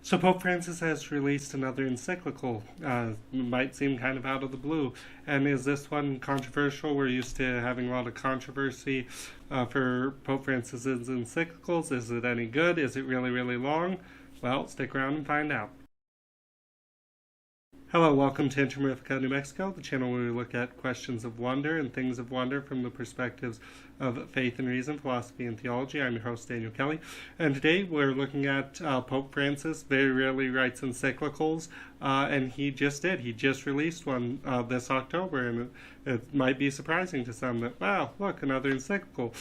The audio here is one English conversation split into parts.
So Pope Francis has released another encyclical. Might seem kind of out of the blue. And is this one controversial? We're used to having a lot of controversy for Pope Francis's encyclicals. Is it any good? Is it really, really long? Well, stick around and find out. Hello, welcome to Intermerifica, New Mexico, the channel where we look at questions of wonder and things of wonder from the perspectives of faith and reason, philosophy and theology. I'm your host, Daniel Kelly, and today we're looking at Pope Francis. Very rarely writes encyclicals, and he just did. He just released one this October, and it might be surprising to some that, wow, look, another encyclical.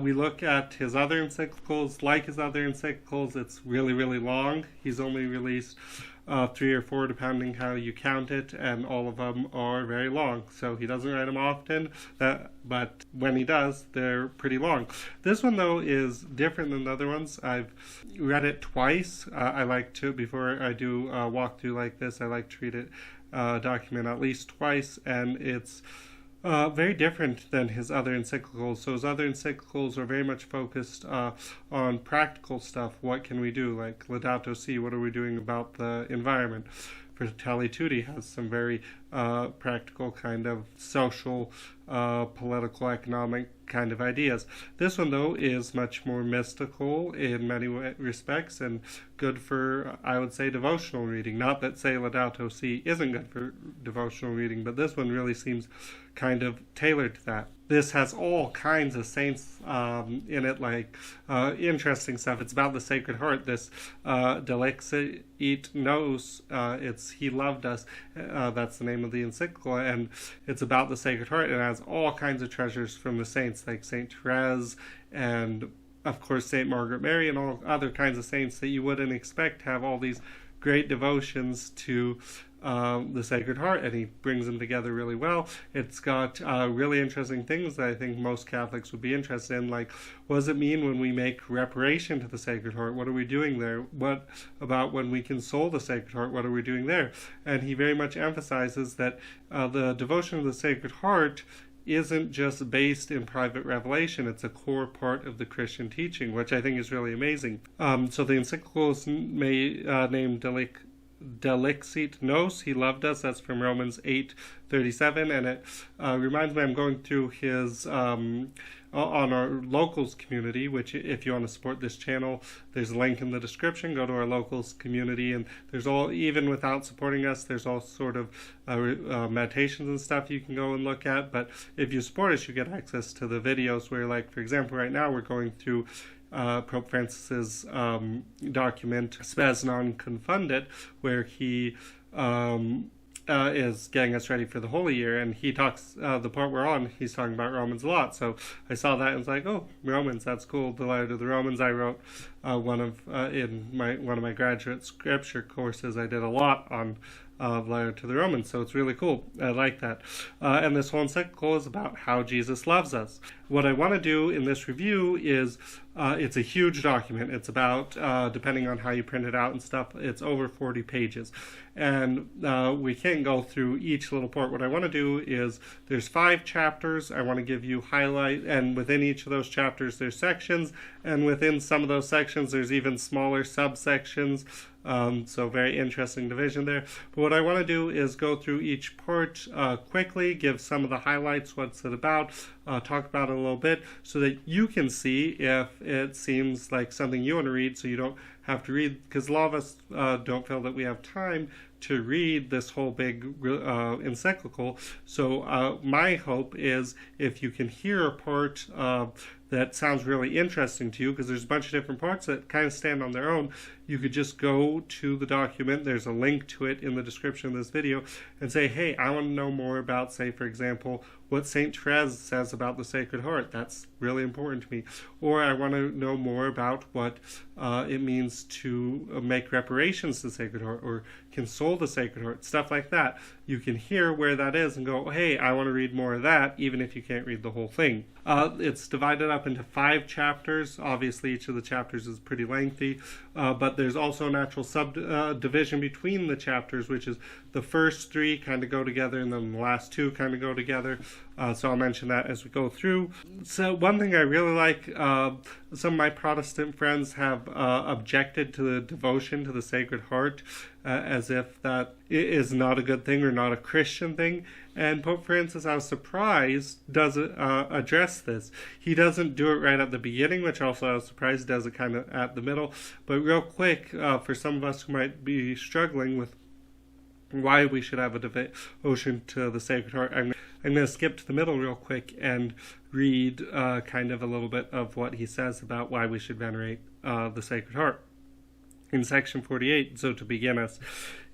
We look at his other encyclicals. Like his other encyclicals, it's really, really long. He's only released 3 or 4 depending how you count it, and all of them are very long. So he doesn't write them often, but when he does, they're pretty long. This one though is different than the other ones. I've read it twice. I like to, before I do a walkthrough like this, I like to read it document at least twice, and it's very different than his other encyclicals. So his other encyclicals are very much focused on practical stuff. What can we do? Like Laudato Si, what are we doing about the environment? Fratelli Tutti has some very practical kind of social, political, economic kind of ideas. This one, though, is much more mystical in many respects and good for, I would say, devotional reading. Not that, say, Laudato Si isn't good for devotional reading, but this one really seems kind of tailored to that. This has all kinds of saints in it, like interesting stuff. It's about the Sacred Heart. This Delexit Nos, it's He Loved Us. That's the name of the encyclical, and it's about the Sacred Heart. It has all kinds of treasures from the saints, like Saint Therese and, of course, Saint Margaret Mary and all other kinds of saints that you wouldn't expect have all these great devotions to the Sacred Heart, and he brings them together really well. It's got really interesting things that I think most Catholics would be interested in, like what does it mean when we make reparation to the Sacred Heart? What are we doing there? What about when we console the Sacred Heart? What are we doing there? And he very much emphasizes that the devotion of the Sacred Heart isn't just based in private revelation. It's a core part of the Christian teaching, which I think is really amazing. So the encyclical is named Delexit Nos, He Loved Us. That's from Romans 8:37, and it reminds me, I'm going through his on our locals community, which if you want to support this channel, there's a link in the description. Go to our locals community, and there's all, even without supporting us, there's all sort of meditations and stuff you can go and look at. But if you support us, you get access to the videos where, like, for example, right now we're going through Pope Francis's document Spes non confundit, where he is getting us ready for the Holy Year, and he talks, the part we're on, he's talking about Romans a lot. So I saw that and was like, oh, Romans, that's cool. The letter to the Romans. I wrote one of my graduate scripture courses. I did a lot on letter to the Romans, so it's really cool. I like that. And this whole encyclical is about how Jesus loves us. What I want to do in this review is, it's a huge document. It's about, depending on how you print it out and stuff, it's over 40 pages. And we can't go through each little part. What I want to do is, there's 5 chapters. I want to give you highlight, and within each of those chapters there's sections, and within some of those sections there's even smaller subsections. So very interesting division there. But what I want to do is go through each part quickly, give some of the highlights, what's it about, talk about it a little bit, so that you can see if it seems like something you want to read, so you don't have to read, because a lot of us don't feel that we have time to read this whole big encyclical. So my hope is, if you can hear a part that sounds really interesting to you, because there's a bunch of different parts that kind of stand on their own, you could just go to the document, there's a link to it in the description of this video, and say, hey, I want to know more about, say, for example, what Saint Therese says about the Sacred Heart. That's really important to me. Or I want to know more about what it means to make reparations to the Sacred Heart, or console the Sacred Heart, stuff like that. You can hear where that is and go, hey, I want to read more of that, even if you can't read the whole thing. It's divided up into 5 chapters. Obviously, each of the chapters is pretty lengthy, but there's also a natural subdivision between the chapters, which is the first 3 kind of go together, and then the last 2 kind of go together. So I'll mention that as we go through. So one thing I really like, some of my Protestant friends have objected to the devotion to the Sacred Heart as if that is not a good thing or not a Christian thing. And Pope Francis, I was surprised, doesn't address this. He doesn't do it right at the beginning, which also I was surprised does it kind of at the middle. But real quick, for some of us who might be struggling with why we should have a devotion to the Sacred Heart, I'm going to skip to the middle real quick and read kind of a little bit of what he says about why we should venerate the Sacred Heart. In section 48, so to begin us,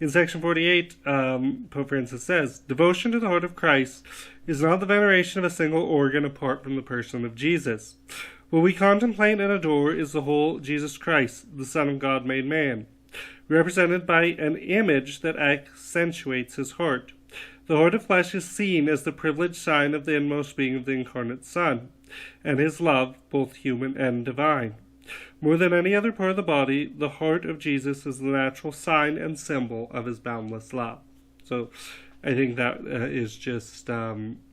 in section 48, Pope Francis says, devotion to the heart of Christ is not the veneration of a single organ apart from the person of Jesus. What we contemplate and adore is the whole Jesus Christ, the Son of God made man, represented by an image that accentuates his heart. The heart of flesh is seen as the privileged sign of the inmost being of the incarnate Son, and his love, both human and divine. More than any other part of the body, the heart of Jesus is the natural sign and symbol of his boundless love. So I think that is just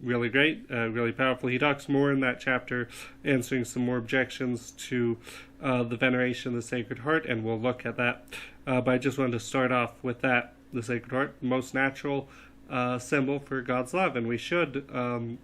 really great, really powerful. He talks more in that chapter, answering some more objections to the veneration of the Sacred Heart, and we'll look at that. But I just wanted to start off with that, the Sacred Heart, most natural symbol for God's love, and we should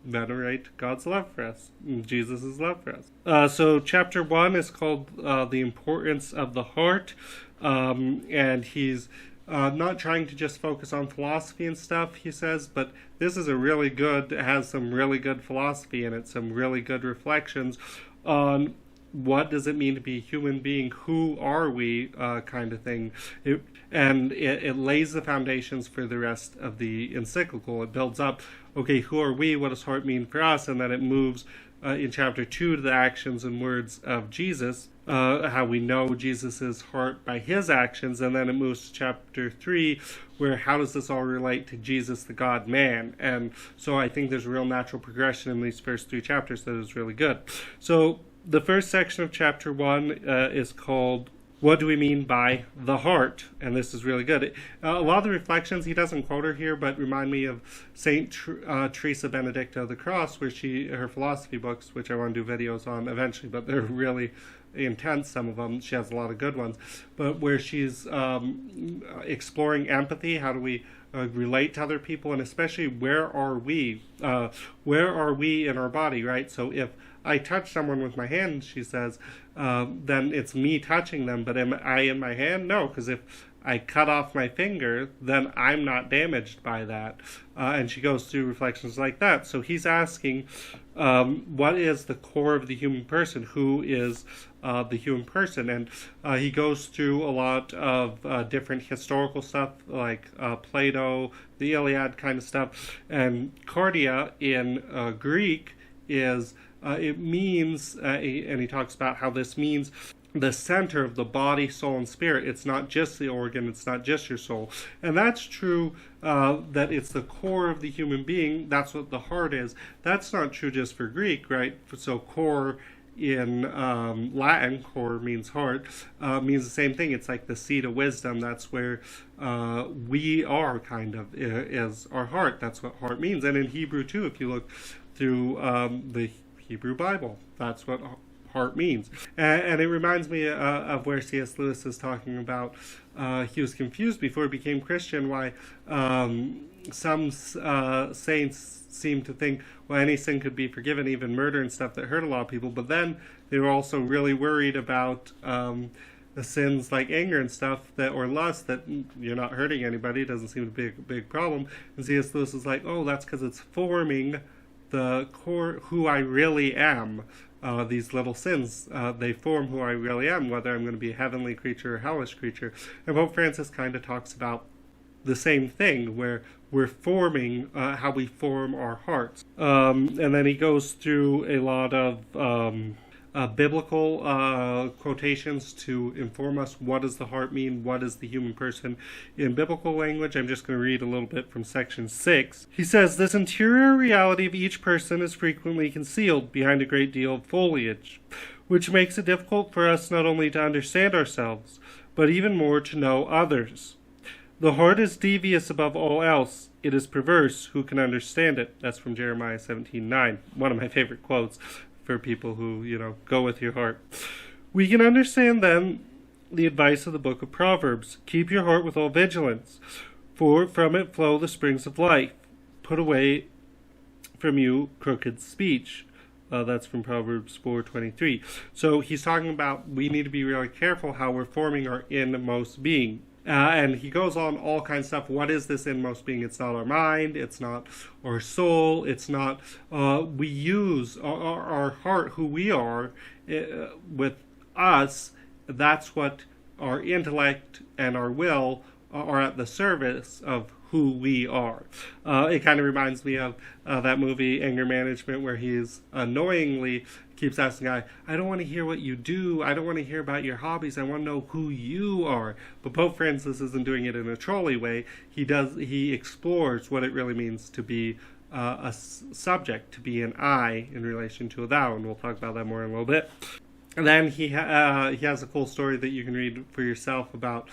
venerate God's love for us, Jesus' love for us. So chapter 1 is called The Importance of the Heart, and he's not trying to just focus on philosophy and stuff, he says, but this is has some really good philosophy in it, some really good reflections on what does it mean to be a human being, who are we, kind of thing. It lays the foundations for the rest of the encyclical. It builds up, okay, who are we, what does heart mean for us, and then it moves in chapter 2 to the actions and words of Jesus, how we know Jesus' heart by his actions, and then it moves to chapter 3, where how does this all relate to Jesus, the God-man? And so I think there's a real natural progression in these first 3 chapters that is really good. So the first section of chapter 1 is called What Do We Mean by the Heart? And this is really good. A lot of the reflections, he doesn't quote her here, but remind me of St. Teresa Benedicta of the Cross, where her philosophy books, which I want to do videos on eventually, but they're really intense, some of them. She has a lot of good ones. But where she's exploring empathy, how do we relate to other people, and especially where are we? Where are we in our body, right? So if I touch someone with my hand, she says, then it's me touching them, but am I in my hand? No, because if I cut off my finger, then I'm not damaged by that. And she goes through reflections like that. So he's asking, what is the core of the human person? Who is the human person? And he goes through a lot of different historical stuff, like Plato, the Iliad kind of stuff. And cardia in Greek is... it means, and he talks about how this means the center of the body, soul, and spirit. It's not just the organ, it's not just your soul. And that's true, that it's the core of the human being. That's what the heart is. That's not true just for Greek, right? So core in Latin, cor means heart, means the same thing. It's like the seat of wisdom. That's where we are, kind of, is our heart. That's what heart means. And in Hebrew too, if you look through the Hebrew Bible, that's what heart means. And it reminds me of where C.S. Lewis is talking about, he was confused before he became Christian why some saints seem to think, well, any sin could be forgiven, even murder and stuff that hurt a lot of people, but then they were also really worried about the sins like anger and stuff, that or lust, that you're not hurting anybody, it doesn't seem to be a big problem. And C.S. Lewis is like, oh, that's because it's forming the core, who I really am. These little sins, they form who I really am, whether I'm going to be a heavenly creature or hellish creature. And Pope Francis kind of talks about the same thing, where we're forming how we form our hearts. And then he goes through a lot of biblical quotations to inform us what does the heart mean, what is the human person in biblical language. I'm just going to read a little bit from section 6. He says, this interior reality of each person is frequently concealed behind a great deal of foliage, which makes it difficult for us not only to understand ourselves, but even more to know others. The heart is devious above all else. It is perverse. Who can understand it? That's from Jeremiah 17:9. One of my favorite quotes for people who, go with your heart. We can understand then the advice of the book of Proverbs. Keep your heart with all vigilance, for from it flow the springs of life. Put away from you crooked speech. That's from Proverbs 4:23. So he's talking about we need to be really careful how we're forming our inmost being. And he goes on all kinds of stuff. What is this inmost being? It's not our mind. It's not our soul. It's not... we use our heart, who we are, with us. That's what our intellect and our will are at the service of who we are. It kind of reminds me of that movie Anger Management, where he's annoyingly keeps asking the guy, I don't want to hear what you do. I don't want to hear about your hobbies. I want to know who you are. But Pope Francis isn't doing it in a trolly way. He explores what it really means to be a subject, to be an I in relation to a thou, and we'll talk about that more in a little bit. And then he has a cool story that you can read for yourself about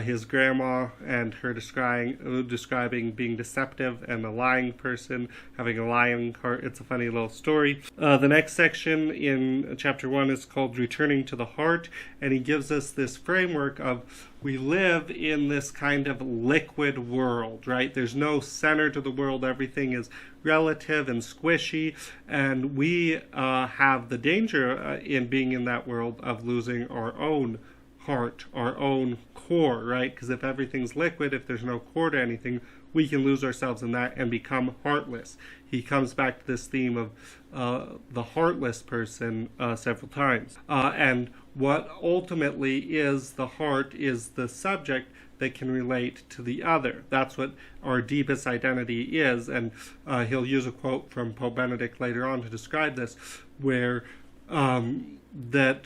his grandma and her describing being deceptive and a lying person, having a lying heart. It's a funny little story. The next section in chapter 1 is called Returning to the Heart, and he gives us this framework of we live in this kind of liquid world, right? There's no center to the world. Everything is relative and squishy, and we have the danger in being in that world of losing our own heart, our own core, right? Because if everything's liquid, if there's no core to anything, we can lose ourselves in that and become heartless. He comes back to this theme of the heartless person several times. And what ultimately is the heart is the subject that can relate to the other. That's what our deepest identity is. And he'll use a quote from Pope Benedict later on to describe this, where that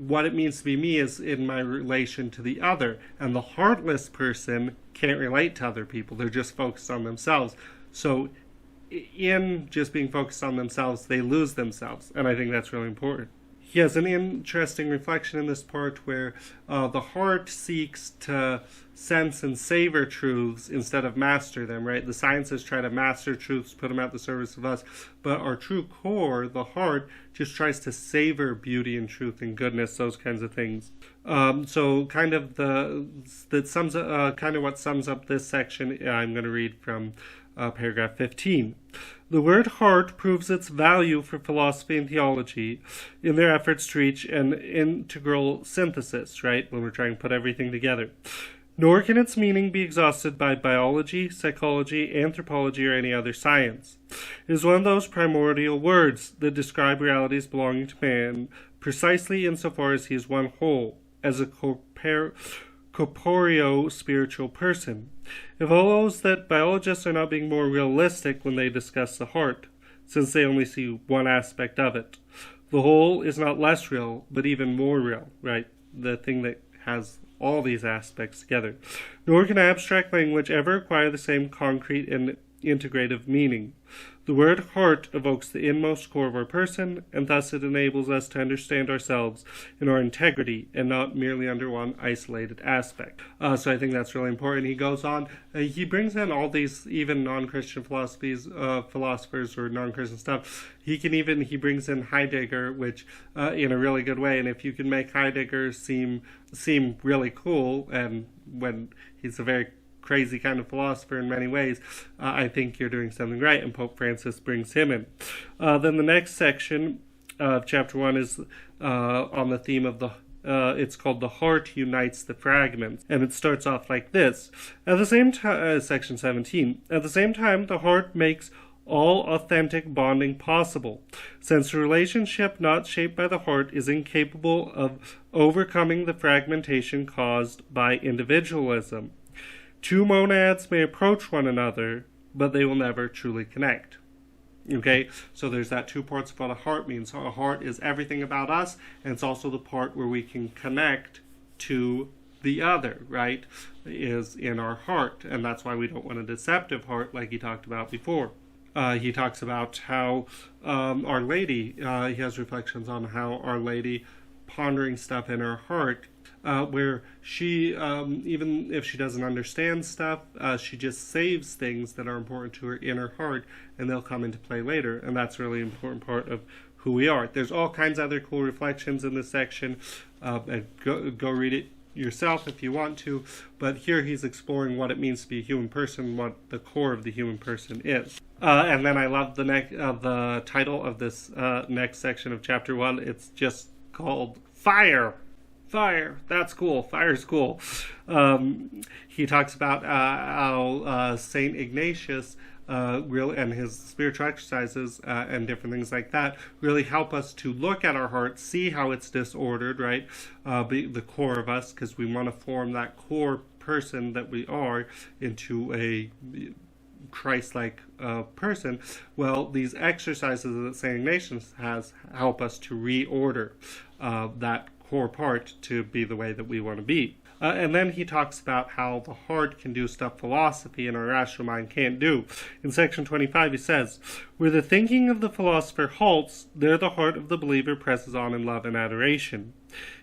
what it means to be me is in my relation to the other. And the heartless person can't relate to other people. They're just focused on themselves. So in just being focused on themselves, they lose themselves. And I think that's really important. He has an interesting reflection in this part where the heart seeks to sense and savor truths instead of master them, right? The sciences try to master truths, put them at the service of us, but our true core, the heart, just tries to savor beauty and truth and goodness, those kinds of things. So kind of what sums up this section, I'm going to read from paragraph 15. The word heart proves its value for philosophy and theology in their efforts to reach an integral synthesis, right, when we're trying to put everything together. Nor can its meaning be exhausted by biology, psychology, anthropology, or any other science. It is one of those primordial words that describe realities belonging to man precisely insofar as he is one whole, as a corporeo-spiritual person. It follows that biologists are not being more realistic when they discuss the heart, since they only see one aspect of it. The whole is not less real, but even more real, right? The thing that has all these aspects together. Nor can abstract language ever acquire the same concrete and integrative meaning. The word heart evokes the inmost core of our person, and thus it enables us to understand ourselves in our integrity and not merely under one isolated aspect. So I think that's really important. He goes on, he brings in all these even non-Christian philosophers or non-Christian stuff. He brings in Heidegger, which in a really good way, and if you can make Heidegger seem really cool, and when he's a very crazy kind of philosopher in many ways, I think you're doing something right, and Pope Francis brings him in. Then the next section of chapter 1 is on the theme of it's called The Heart Unites the Fragments, and it starts off like this. At the same time, section 17, at the same time, the heart makes all authentic bonding possible, since a relationship not shaped by the heart is incapable of overcoming the fragmentation caused by individualism. Two monads may approach one another, but they will never truly connect. Okay, so there's that two parts of what a heart means. A heart is everything about us, and it's also the part where we can connect to the other, right, is in our heart. And that's why we don't want a deceptive heart like he talked about before. He talks about how Our Lady, he has reflections on how Our Lady pondering stuff in her heart, where she, even if she doesn't understand stuff, she just saves things that are important to her in her heart, and they'll come into play later. And that's a really important part of who we are. There's all kinds of other cool reflections in this section. And go read it yourself if you want to. But here he's exploring what it means to be a human person, what the core of the human person is. And then I love the title of this next section of chapter 1. It's just called Fire. Fire. That's cool. Fire's cool. He talks about how St. Ignatius and his spiritual exercises and different things like that really help us to look at our heart, see how it's disordered, right? Be the core of us, because we want to form that core person that we are into a Christ-like person. Well, these exercises that St. Ignatius has help us to reorder that core part to be the way that we want to be. And then he talks about how the heart can do stuff philosophy and our rational mind can't do. In section 25 he says, "Where the thinking of the philosopher halts, there the heart of the believer presses on in love and adoration,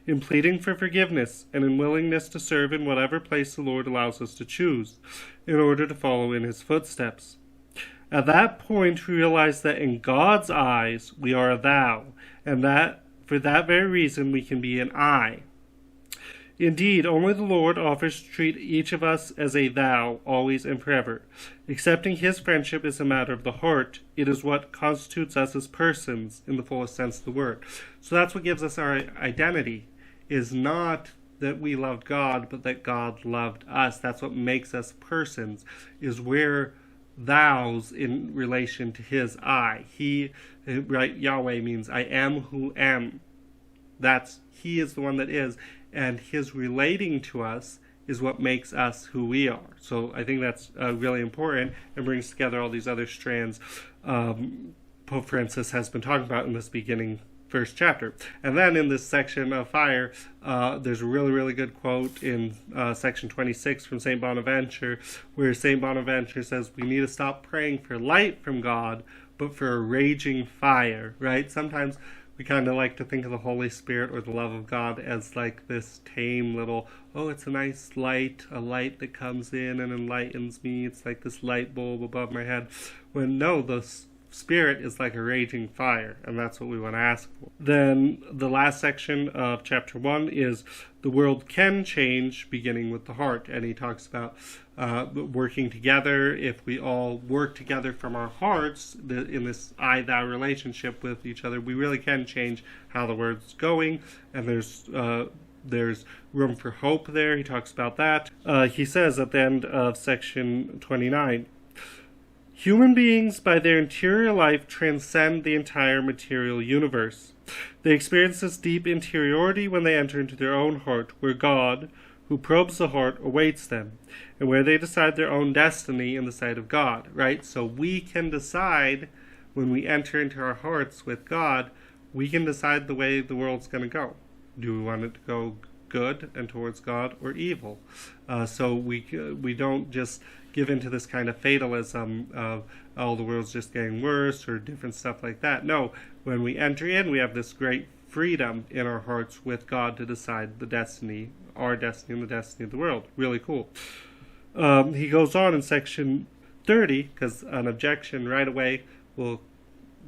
in pleading for forgiveness, and in willingness to serve in whatever place the Lord allows us to choose, in order to follow in his footsteps. At that point we realize that in God's eyes we are a thou, and that for that very reason we can be an I. Indeed, only the Lord offers to treat each of us as a thou, always and forever. Accepting his friendship is a matter of the heart. It is what constitutes us as persons in the fullest sense of the word." So that's what gives us our identity, is not that we loved God, but that God loved us. That's what makes us persons, is we're thous in relation to his I. He, right, Yahweh means I am who am. He is the one that is. And his relating to us is what makes us who we are. So I think that's really important and brings together all these other strands Pope Francis has been talking about in this beginning first chapter. And then in this section of Fire, there's a really, really good quote in section 26 from St. Bonaventure, where St. Bonaventure says, "We need to stop praying for light from God, but for a raging fire," right? Sometimes we kind of like to think of the Holy Spirit or the love of God as like this tame little, oh, it's a nice light, a light that comes in and enlightens me. It's like this light bulb above my head. When no, the Spirit is like a raging fire, and that's what we want to ask for. Then the last section of chapter 1 is the world can change, beginning with the heart. And he talks about working together. If we all work together from our hearts in this I-thou relationship with each other, we really can change how the world's going. And there's room for hope there. He talks about that. He says at the end of section 29, "Human beings, by their interior life, transcend the entire material universe. They experience this deep interiority when they enter into their own heart, where God, who probes the heart, awaits them, and where they decide their own destiny in the sight of God," right? So we can decide, when we enter into our hearts with God, we can decide the way the world's going to go. Do we want it to go good and towards God, or evil? So we don't just give into this kind of fatalism of, oh, the world's just getting worse, or different stuff like that. No, when we enter in, we have this great freedom in our hearts with God to decide the destiny, our destiny and the destiny of the world. Really cool. He goes on in section 30, because an objection right away will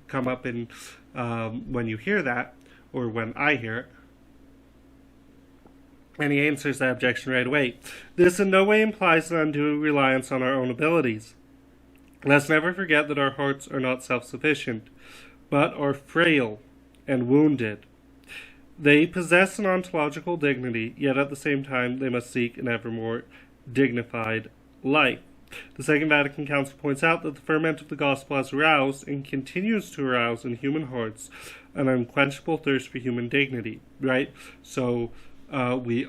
come up in when you hear that, or when I hear it. And he answers that objection right away. "This in no way implies an undue reliance on our own abilities. Let's never forget that our hearts are not self-sufficient, but are frail and wounded. They possess an ontological dignity, yet at the same time they must seek an ever more dignified life. The Second Vatican Council points out that the ferment of the gospel has aroused and continues to arouse in human hearts an unquenchable thirst for human dignity," right? So we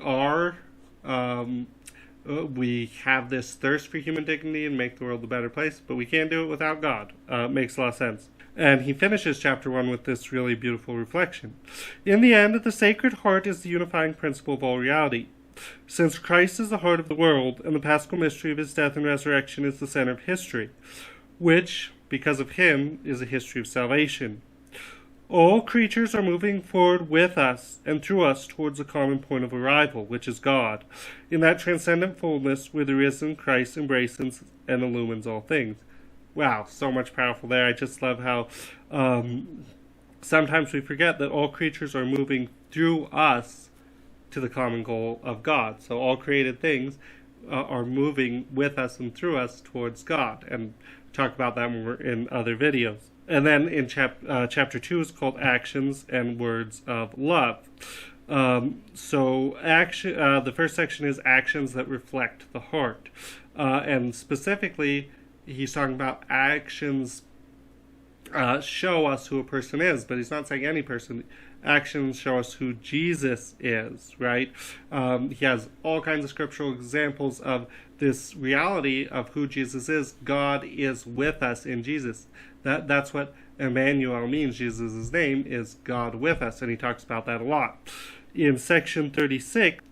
have this thirst for human dignity and make the world a better place, but we can't do it without God. Makes a lot of sense. And he finishes chapter 1 with this really beautiful reflection. "In the end, the Sacred Heart is the unifying principle of all reality. Since Christ is the heart of the world, and the paschal mystery of his death and resurrection is the center of history, which, because of him, is a history of salvation. All creatures are moving forward with us and through us towards a common point of arrival, which is God, in that transcendent fullness where the risen Christ embraces and illumines all things. Wow, so much powerful there. I just love how sometimes we forget that all creatures are moving through us to the common goal of God. So all created things are moving with us and through us towards God. And talk about that more in other videos. And then in chapter 2 is called Actions and Words of Love. The first section is actions that reflect the heart. And specifically, he's talking about actions show us who a person is, but he's not saying any person. Actions show us who Jesus is, right? He has all kinds of scriptural examples of this reality of who Jesus is. God is with us in Jesus. That's what Emmanuel means. Jesus' name is God with us, and he talks about that a lot. In section 36,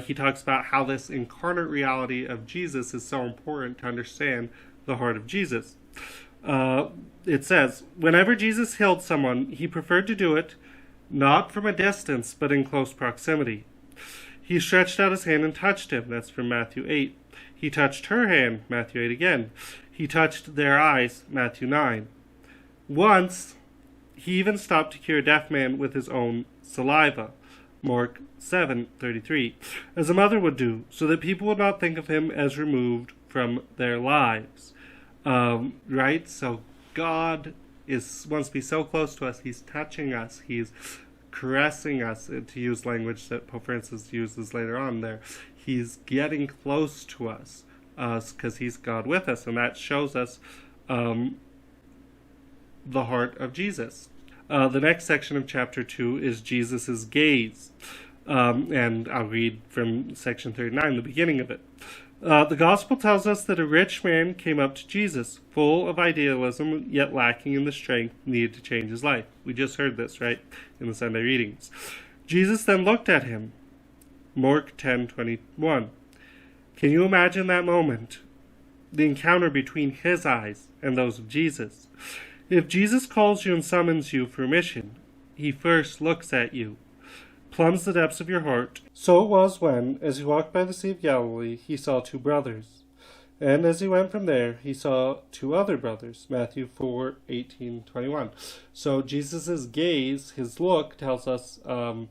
he talks about how this incarnate reality of Jesus is so important to understand the heart of Jesus. It says, whenever Jesus healed someone, he preferred to do it not from a distance, but in close proximity. He stretched out his hand and touched him. That's from Matthew 8. He touched her hand, Matthew 8 again. He touched their eyes, Matthew 9. Once, he even stopped to cure a deaf man with his own saliva, Mark 7:33, as a mother would do, so that people would not think of him as removed from their lives. Right? So God wants to be so close to us. He's touching us. He's caressing us, to use language that Pope Francis uses later on there. He's getting close to us because he's God with us, and that shows us the heart of Jesus. The next section of chapter 2 is Jesus' gaze. And I'll read from section 39, the beginning of it. The gospel tells us that a rich man came up to Jesus, full of idealism, yet lacking in the strength needed to change his life. We just heard this, right, in the Sunday readings. Jesus then looked at him. Mark 10:21. Can you imagine that moment? The encounter between his eyes and those of Jesus. If Jesus calls you and summons you for mission, he first looks at you, plumbs the depths of your heart. So it was when, as he walked by the Sea of Galilee, he saw two brothers. And as he went from there, he saw two other brothers, Matthew 4:18-21. So Jesus' gaze, his look, tells us a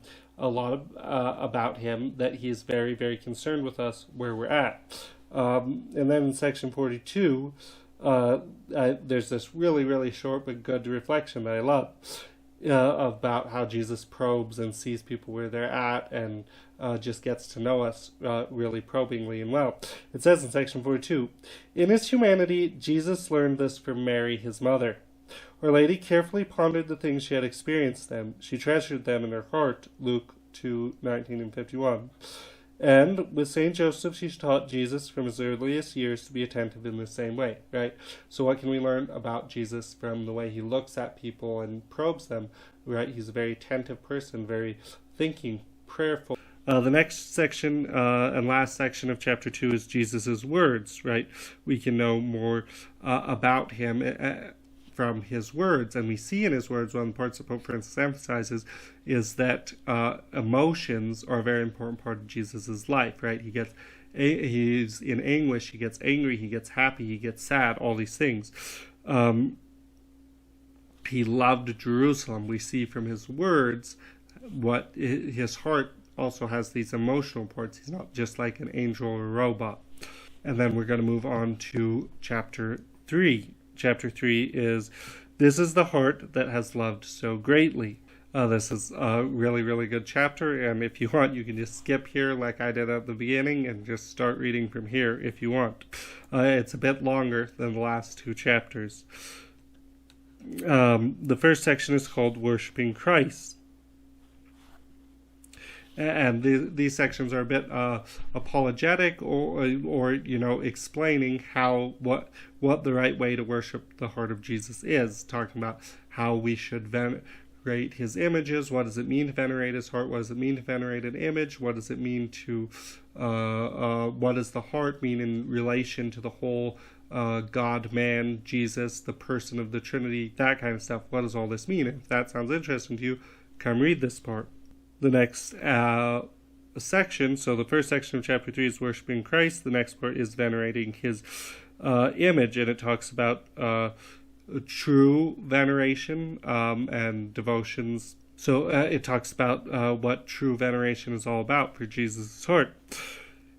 lot about him, that he is very, very concerned with us where we're at. And then in section 42, there's this really, really short but good reflection that I love about how Jesus probes and sees people where they're at and just gets to know us really probingly and well. It says in section 42, in his humanity, Jesus learned this from Mary, his mother. Our Lady carefully pondered the things she had experienced them. She treasured them in her heart, Luke 2:19-51. And with St. Joseph, she taught Jesus from his earliest years to be attentive in the same way, right? So what can we learn about Jesus from the way he looks at people and probes them, right? He's a very attentive person, very thinking, prayerful. The next section and last section of chapter 2 is Jesus' words, right? We can know more about him from his words, and we see in his words, one of the parts that Pope Francis emphasizes is that emotions are a very important part of Jesus' life, right? He's in anguish, he gets angry, he gets happy, he gets sad, all these things. He loved Jerusalem. We see from his words what his heart also has these emotional parts. He's not just like an angel or a robot. And then we're going to move on to chapter 3. Chapter 3 is, this is the heart that has loved so greatly. This is a really, really good chapter, and if you want, you can just skip here like I did at the beginning and just start reading from here if you want. It's a bit longer than the last two chapters. The first section is called Worshipping Christ. And these sections are a bit apologetic, or explaining what the right way to worship the heart of Jesus is, talking about how we should his images. What does it mean to venerate his heart? What does it mean to venerate an image? What does it mean to, what does the heart mean in relation to the whole God, man, Jesus, the person of the Trinity, that kind of stuff? What does all this mean? If that sounds interesting to you, come read this part. The next section, so the first section of chapter 3 is worshiping Christ. The next part is venerating his image, and it talks about true veneration and devotions. So it talks about what true veneration is all about for Jesus' heart.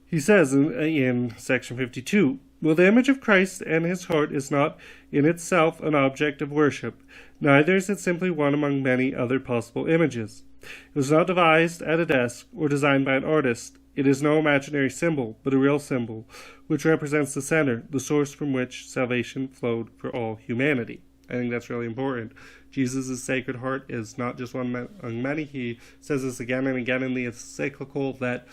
He says in section 52, "Well, the image of Christ and his heart is not in itself an object of worship, neither is it simply one among many other possible images. It was not devised at a desk or designed by an artist. It is no imaginary symbol, but a real symbol, which represents the center, the source from which salvation flowed for all humanity." I think that's really important. Jesus' Sacred Heart is not just one among many. He says this again and again in the Encyclical that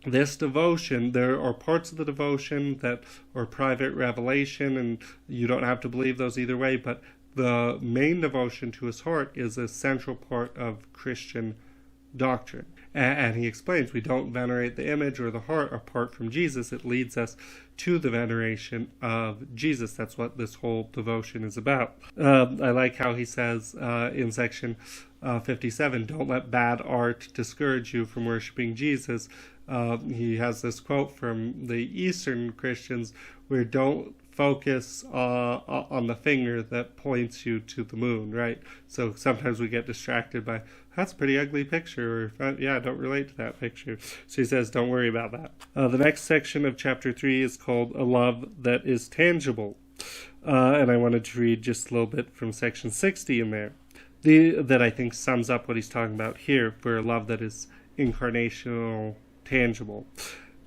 this devotion, there are parts of the devotion that are private revelation, and you don't have to believe those either way, but the main devotion to his heart is a central part of Christian doctrine. And he explains we don't venerate the image or the heart apart from Jesus. It leads us to the veneration of Jesus. That's what this whole devotion is about. I like how he says in section 57, "Don't let bad art discourage you from worshiping Jesus." He has this quote from the Eastern Christians where don't focus on the finger that points you to the moon, right? So sometimes we get distracted by, that's a pretty ugly picture, or yeah, I don't relate to that picture. So he says, don't worry about that. The next section of chapter 3 is called A Love That Is Tangible. And I wanted to read just a little bit from section 60 in there, that I think sums up what he's talking about here for a love that is incarnational, tangible.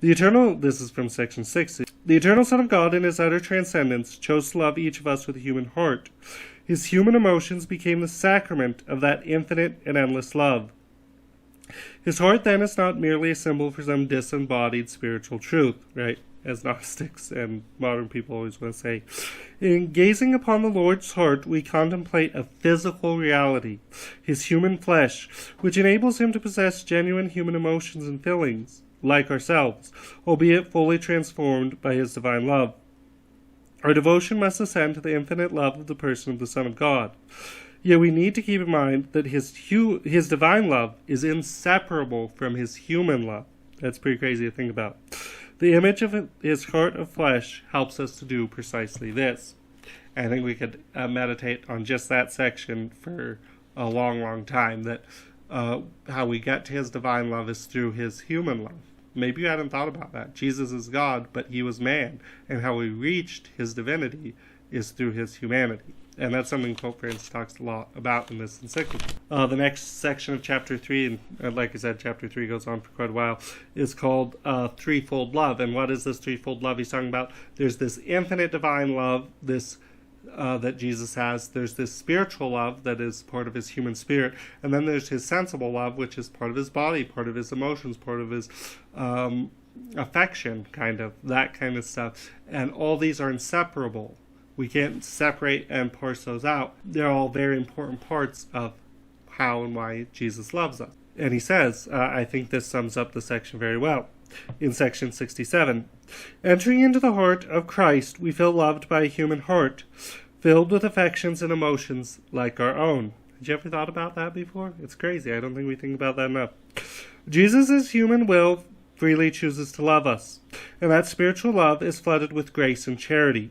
This is from section 60. "The eternal Son of God in his utter transcendence chose to love each of us with a human heart. His human emotions became the sacrament of that infinite and endless love. His heart then is not merely a symbol for some disembodied spiritual truth," right? As Gnostics and modern people always want to say. "In gazing upon the Lord's heart, we contemplate a physical reality, his human flesh, which enables him to possess genuine human emotions and feelings, like ourselves, albeit fully transformed by his divine love. Our devotion must ascend to the infinite love of the person of the Son of God. Yet we need to keep in mind that his divine love is inseparable from his human love." That's pretty crazy to think about. "The image of his heart of flesh helps us to do precisely this." I think we could meditate on just that section for a long, long time, that how we get to his divine love is through his human love. Maybe you hadn't thought about that. Jesus is God, but he was man, and how we reached his divinity is through his humanity. And that's something Pope Francis talks a lot about in this encyclical. The next section of chapter 3, and like I said, chapter 3 goes on for quite a while, is called Threefold Love. And what is this threefold love he's talking about? There's this infinite divine love, this that Jesus has. There's this spiritual love that is part of his human spirit. And then there's his sensible love, which is part of his body, part of his emotions, part of his affection, kind of, that kind of stuff. And all these are inseparable. We can't separate and parse those out. They're all very important parts of how and why Jesus loves us. And he says, I think this sums up the section very well. In section 67, "Entering into the heart of Christ, we feel loved by a human heart, filled with affections and emotions like our own." Had you ever thought about that before? It's crazy. I don't think we think about that enough. "Jesus' human will freely chooses to love us, and that spiritual love is flooded with grace and charity.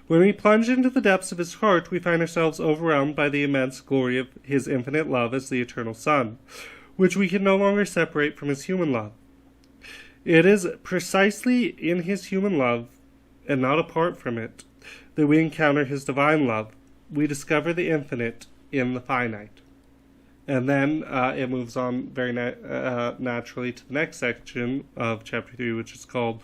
When we plunge into the depths of his heart, we find ourselves overwhelmed by the immense glory of his infinite love as the eternal Son, which we can no longer separate from his human love. It is precisely in his human love, and not apart from it, that we encounter his divine love. We discover the infinite in the finite." And then it moves on very naturally to the next section of chapter 3, which is called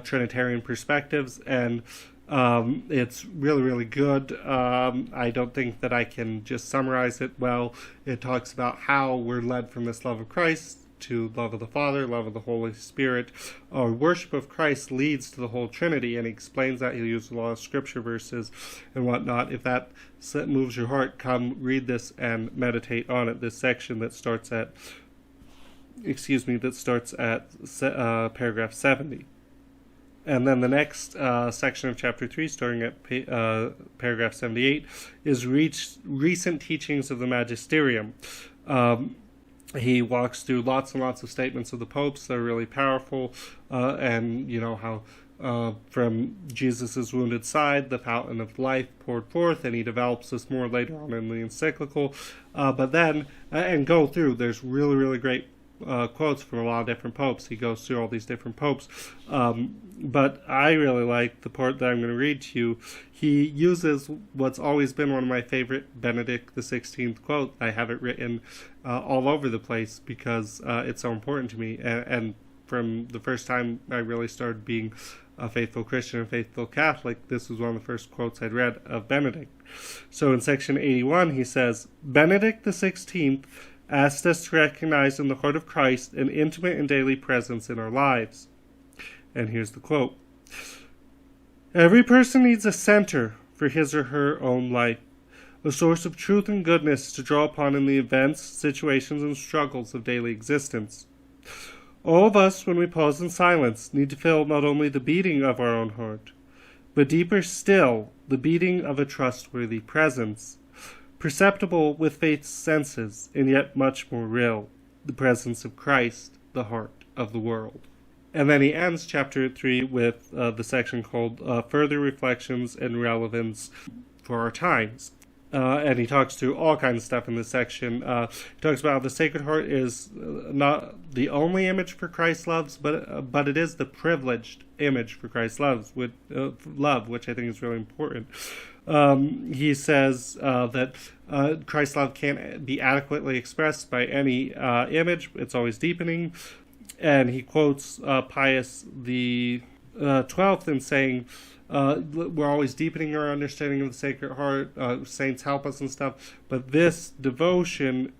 Trinitarian Perspectives. And it's really, really good. I don't think that I can just summarize it well. It talks about how we're led from this love of Christ to love of the Father, love of the Holy Spirit. Our worship of Christ leads to the whole Trinity, and he explains that. He'll use a lot of scripture verses and whatnot. If that moves your heart, come read this and meditate on it. This section that starts at paragraph 70. And then the next section of chapter 3, starting at paragraph 78, is recent teachings of the Magisterium. He walks through lots and lots of statements of the popes that are really powerful, and how from Jesus' wounded side, the fountain of life poured forth, and he develops this more later on in the Encyclical. But then, and go through, there's really, really great quotes from a lot of different popes. He goes through all these different popes. But I really like the part that I'm going to read to you. He uses what's always been one of my favorite Benedict XVI quotes. I have it written all over the place because it's so important to me. And from the first time I really started being a faithful Christian and faithful Catholic, this was one of the first quotes I'd read of Benedict. So in section 81, he says, Benedict XVI asked us to recognize in the heart of Christ an intimate and daily presence in our lives. And here's the quote. Every person needs a center for his or her own life, a source of truth and goodness to draw upon in the events, situations, and struggles of daily existence. All of us, when we pause in silence, need to feel not only the beating of our own heart, but deeper still, the beating of a trustworthy presence, perceptible with faith's senses, and yet much more real, the presence of Christ, the heart of the world. And then he ends chapter 3 with the section called Further Reflections and Relevance for Our Times. And he talks through all kinds of stuff in this section. He talks about how the Sacred Heart is not the only image for Christ's love, but it is the privileged image for Christ's love, which I think is really important. He says that Christ's love can't be adequately expressed by any image. It's always deepening. And he quotes Pius the 12th in saying, we're always deepening our understanding of the Sacred Heart. Saints help us and stuff. But this devotion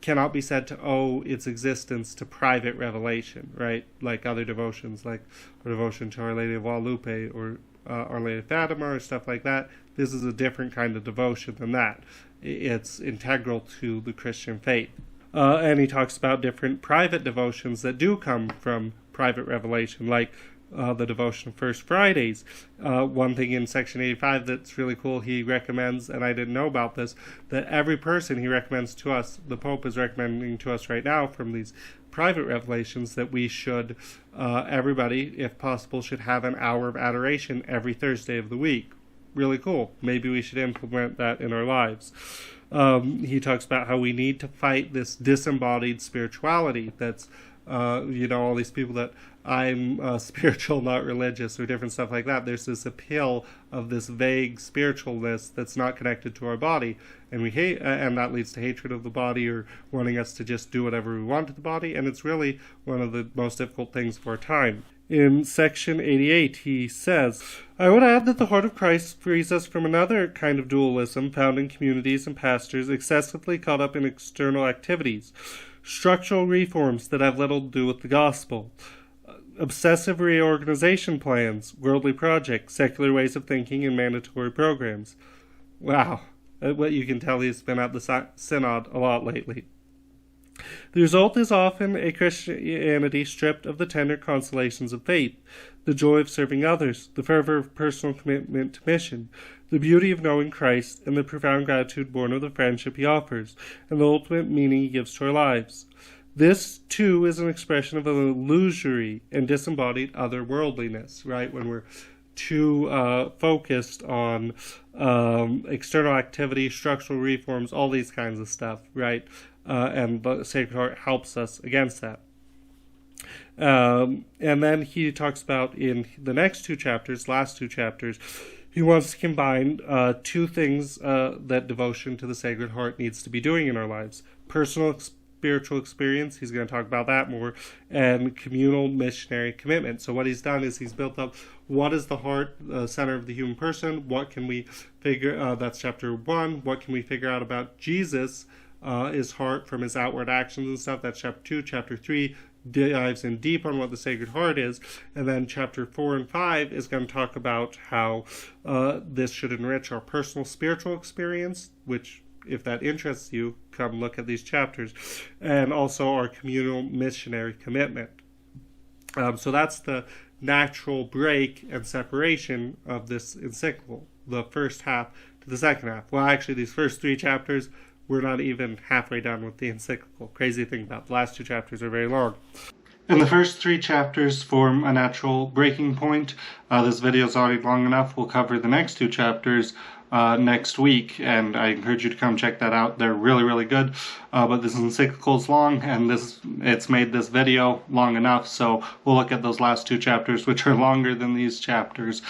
cannot be said to owe its existence to private revelation, right? Like other devotions, like our devotion to Our Lady of Guadalupe or Our Lady of Fatima or stuff like that. This is a different kind of devotion than that. It's integral to the Christian faith. And he talks about different private devotions that do come from private revelation, like the devotion of First Fridays. One thing in section 85 that's really cool, he recommends, and I didn't know about this, that every person he recommends to us, the Pope is recommending to us right now from these private revelations, that we should, everybody, if possible, should have an hour of adoration every Thursday of the week. Really cool. Maybe we should implement that in our lives. He talks about how we need to fight this disembodied spirituality that's, all these people that I'm spiritual, not religious, or different stuff like that. There's this appeal of this vague spiritualness that's not connected to our body, and we hate, and that leads to hatred of the body or wanting us to just do whatever we want to the body, and it's really one of the most difficult things for our time. In section 88, he says, I would add that the heart of Christ frees us from another kind of dualism found in communities and pastors excessively caught up in external activities, structural reforms that have little to do with the gospel, obsessive reorganization plans, worldly projects, secular ways of thinking, and mandatory programs. Wow, what you can tell he's been at the synod a lot lately. The result is often a Christianity stripped of the tender consolations of faith, the joy of serving others, the fervor of personal commitment to mission, the beauty of knowing Christ, and the profound gratitude born of the friendship he offers, and the ultimate meaning he gives to our lives. This, too, is an expression of an illusory and disembodied otherworldliness, right? When we're too focused on external activity, structural reforms, all these kinds of stuff, right? And the Sacred Heart helps us against that. And then he talks about in the next last two chapters, he wants to combine two things that devotion to the Sacred Heart needs to be doing in our lives. Personal spiritual experience, he's going to talk about that more, and communal missionary commitment. So what he's done is he's built up what is the heart, center of the human person, what can we figure, that's chapter 1, what can we figure out about Jesus, his heart from his outward actions and stuff. That's chapter 2. Chapter 3 dives in deep on what the Sacred Heart is, and then chapter 4 and 5 is going to talk about how this should enrich our personal spiritual experience, which, if that interests you, come look at these chapters, and also our communal missionary commitment. So that's the natural break and separation of this encyclical, the first half to the second half. Well, actually, these first 3 chapters, we're not even halfway done with the encyclical. Crazy thing about the last 2 chapters are very long. And the first 3 chapters form a natural breaking point. This video is already long enough. We'll cover the next 2 chapters next week, and I encourage you to come check that out. They're really, really good. But this encyclical is long, and it's made this video long enough, so we'll look at those last 2 chapters, which are longer than these chapters,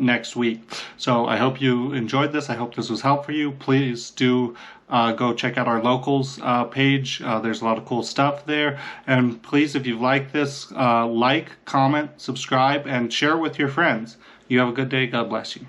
next week. So I hope you enjoyed this. I hope this was helpful for you. Please do go check out our locals page. There's a lot of cool stuff there. And please, if you've liked this, like, comment, subscribe, and share it with your friends. You have a good day. God bless you.